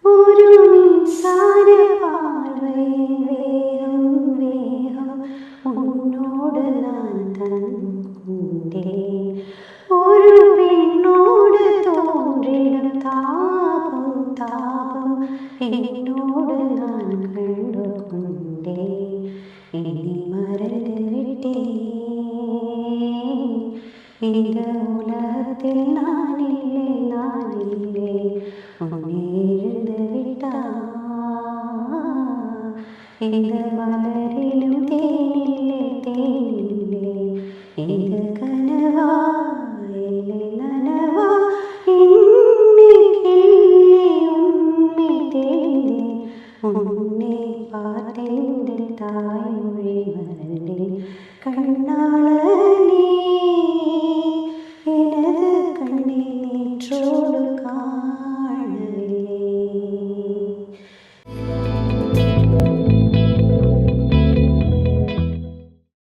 ഒരു മിൻസാര പാർവൈയിൽ വേഗം വേഗം ഉന്നോട് ഞാൻ തന്നേ ഒരു പെണ്ണോട് തോன்றிடும் താപം താപം എന്നോട് ഞാൻ കണ്ടുകൊണ്ടേ ഇനി മറന്നു വിട്ടേ இந்த உலகத்தில் நானில்லை நானில்லை உன்னை இழந்து விட்டா இந்த மலரிலும் தேனில்லை தேனில்லை இது கனவா இல்லை நனவா இன்னைக்கில்லை உன்னை தேடி உன்னை பார்த்தென்று தாய்